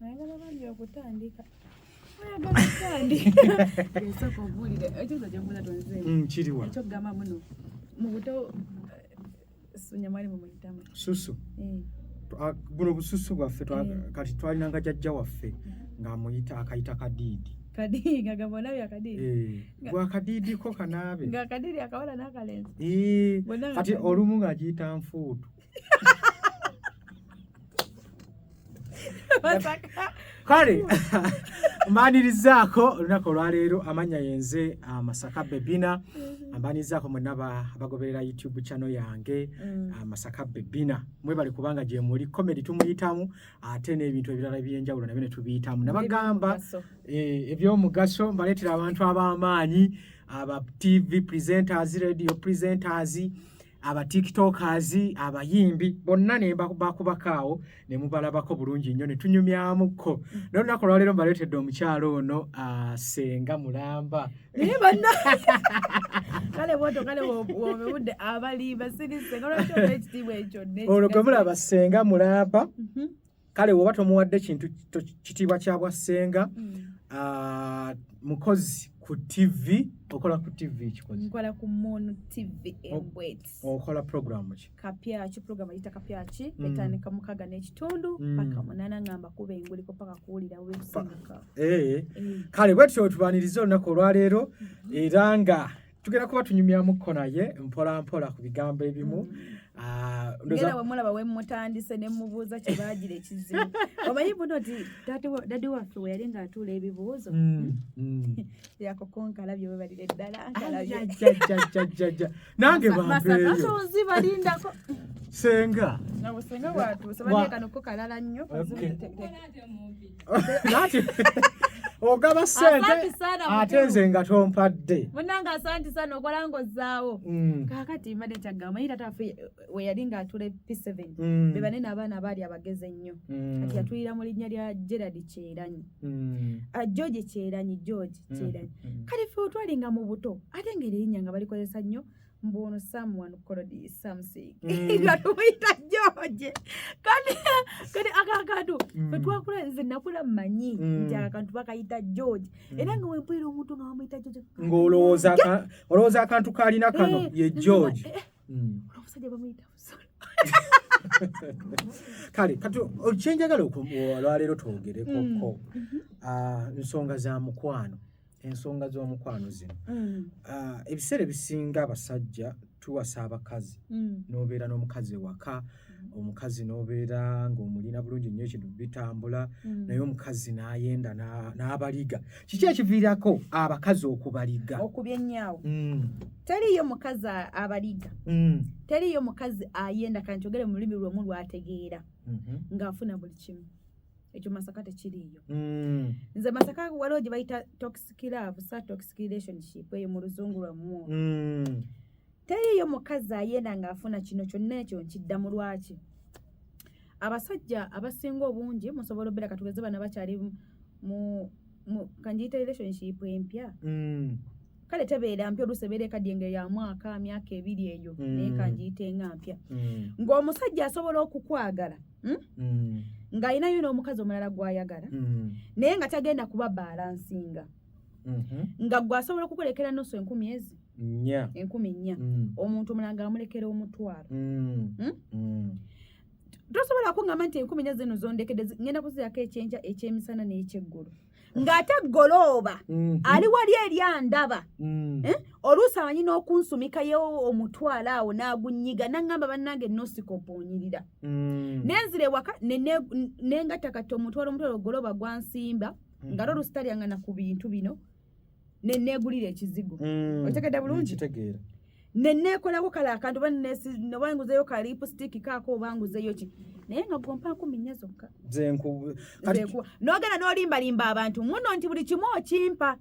ayagala bangi okutandika ayagala kutandika esoko bulire ekyo ky'omuza tonze kiriwa ekyo gama muno mu buto sunya mali mu muyitamu susu buno bususu bwaffe kati twalinanga jjajja waffe ng'amuyita akayita kadiidi kadiga gabona bya kadidi gwa kadidi ko kanabe nga kadidi akawala nakalenzi kati olumu ng'agiyita nfuutu kale mbanirizaako olunaku olwaleero amanya yenze Masaka Bebina mbanirizaako mwenna abagoberera YouTube channel yange Masaka Bebina mwebali kubanga gye muli comedy tumuyitamu ate n'ebintu ebirala ebyenjawulo nabyo ne tubiyitamu nabagamba eby'omugaso mbaleetera abantu ab'amaanyi aba TV presenters radio presenters aba tiktokers abayimbi bonna ne bakubakaawo ne mubalabako bulungi nnyo ne tunyumyamuko n'olunaku lwaleero mbaleetedde omukyalo ono Senga Mulamba banna kale boto kale wobudde abali basirise ngolwekyo ekitiibwa ekyo olwo gwe mulaba Senga Mulamba kale woba tomuwadde kintu kitiibwa kya bwa Senga mukozi ku TV okola ku TV kikozi nkola ku Mono TV Embweti okola program ki kapyachi program yita kapyachi etandika mukaga n'ekitundu paka munana ngamba kuba enguliko paka kuwulira webusinga kale bwetyo tubaniriza olunaku olwaleero era nga tugenda kuba tunyumyamuko naye mpola mpola ku bigambo ebimu ngera wemulaba wemutandise ne mubuuza kibagira ekizibu omanyi buno oti dadi waffe we yali ng'atuula ebibuuzo yakokonkala byo webalire ddala nange bampeeyo masonzi balindako Senga nabo Senga watuuse balyekanoko kalala nnyo ogaba sente ate nze nga tompadde munanga asante sana okola ngozaawo kakati made kyagamba yita tafe we yali ng'atuula P7 be banene abaana abaali abageze nnyo kati yatulira mu linnya lya Gerard Kyeranyi George Kyeranyi kale ffe otwalinga mu buto ate ngeri erinnya nga balikozesa nnyo mbono someone called something gatuyita George kati akakatu twakula nze nakula manyi nti akakantu bakayita George era nga wempulira omuntu nga bamuyita George ng'olowooza akantu kalina kano ye George omusajja bamuyita kale kati kyenjagala olwaleero twogerekoko ensonga za mukwano ensonga z'omukwano zino ebiseera ebisinga abasajja tuwasa abakazi n'obeera n'omukazi ewaka omukazi n'obeera ng'omulina bulungi nnyo ekintu bitambula naye omukazi n'ayenda n'abaliga kiki ekiviirako abakazi okubaliga okubya ennyawo teriyo mukazi abaliga teriyo mukazi ayenda kankyogere mu lulimi lwemu lwategeera ng'afuna buli kimu ekyo Masaka tekiriyo nze Masaka waliwo gye bayita toxic love toxic relationship eyo mu luzungu lwamu teriyo mukazi ayenda ng'afuna kino kyonna ekyo nkiddamu lwaki abasajja abasinga obungi musobola obeera katugeze bana bakyali mu kanjiyita relationship empya kale tebeera mpya olusebeera ekadyenge ya mwaka myaka 2 eyo naye kanjiyite nga mpya ng'omusajja asobola okukwagala ng'alinayo n'omukazi omulala gw'ayagala naye nga tagenda kuba balansinga nga gwasobola okukulekera nusu 10,000 omuntu omulala ng'amulekera omutwalo tosobola kungamba nti 10,000 zino zondekedde ngenda kuzirako ekyenkya ekyemisana n'ekyeggulu ng'ate golooba ali wali eri andaba oluusi amanyi n'okunsumikayo omutwalo awo n'agunyiga n'angamba bannange nosikopoonyirira nenzira ewaka nengatta kati omutwalo golooba gwansimba nga oluusi talyangana ku bintu bino nenneegulira ekizigo okitegedde bulungi nenneekolako kale akantu obanguzeyo ka lipstick kaako obanguzeyo ki naye nga gompa 10,000 zokka n'ogenda n'olimbalimba abantu muno nti buli kimu okimpa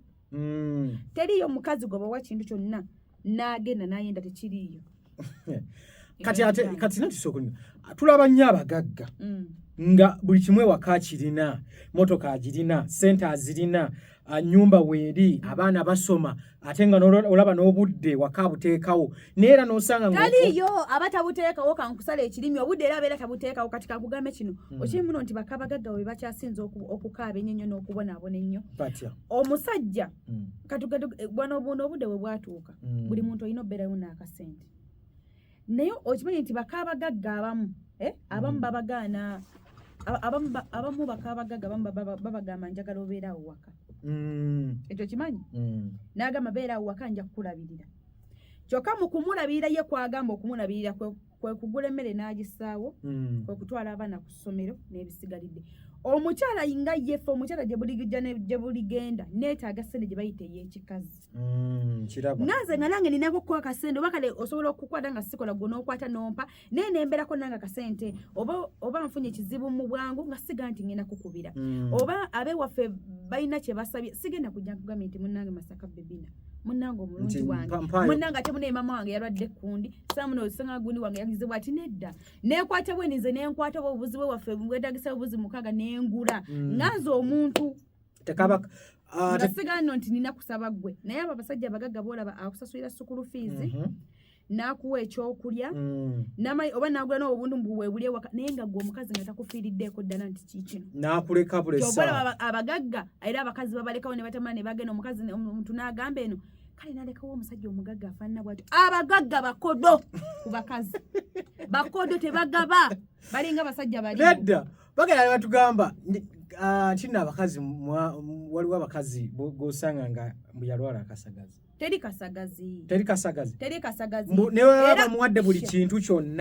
teriyo mukazi gobawa kintu kyonna n'agenda n'ayenda tekiriyo kati natisoko tulaba nnyo abagagga nga buli kimwe waka kirina, motoka agirina, sente azirina, nyumba weeri, abaana basoma, ate nga olaba n'obudde waka buteekawo neera n'osanga taliyo abatabuteekawo kankusala ekirimi obudde era abeera tabuteekawo kati kakugambe kino okiri muno nti bakabagagga we bakyasinza okukaaba ennyo n'okubonaabona ennyo omusajja buno obudde bwe bwatuuka buli muntu olina obbeerayo n'akasente naye okimanyi nti bakabagagga abamu babagaana abamu bakabagagga abamu babagamba njagala obeerawo waka ekyo kimanyi n'agamba beerawo waka nja kukulabirira kyokka mu kumulabirira ye kwagamba okumulabirira kwe kugula emmere n'agisaawo kwe kutwala abaana ku ssomero n'ebisigalidde omukyala nga yefe omukyala gye buligenda neetaaga ssente gye bayita ey'ekikazi nanze nga nange ninako kuwa kasente oba kale osobola okukwata nga sikola gwe n'okwata n'ompa naye nemberako nange akasente oba nfunye ekizibu mu bwangu nga siga nti ngenda kukubira oba abewaffe balina kye basabye sigenda kujja nkugambye nti munnange Masaka Bebina munnange omulungi wange munnange ate munaye mama wange yalwadde ekkundi saamuno osanga gundi wange yagizibwa ati nedda neekwata bwe nize nenkwata obubuzi bwe waffe bwetagisa obubuzi mukaaga nengula nganze omuntu ngasiga nno nti nina kusaba gwe naye abo abasajja abagagga boolaba akusasulira sukulu fiizi n'akuwa ekyokulya oba n'agula n'obuntu bwebuli ewaka naye nga gwe omukazi nga takufiiriddeeko ddala nti kiikino n'akuleka bulesa abagagga era abakazi babalekawo ne batamala ne bagenda omukazi omuntu n'agamba eno kale nalekawo omusajja omugagga afaanana bw'atyo abagagga bakodo ku bakazi bakodo tebagaba balinga abasajja bali nedda bagala batugamba kino abakazi waliwo abakazi g'osanga nga yalwala akasagazi teri kasagazi newe bamuwadde buli kintu kyonna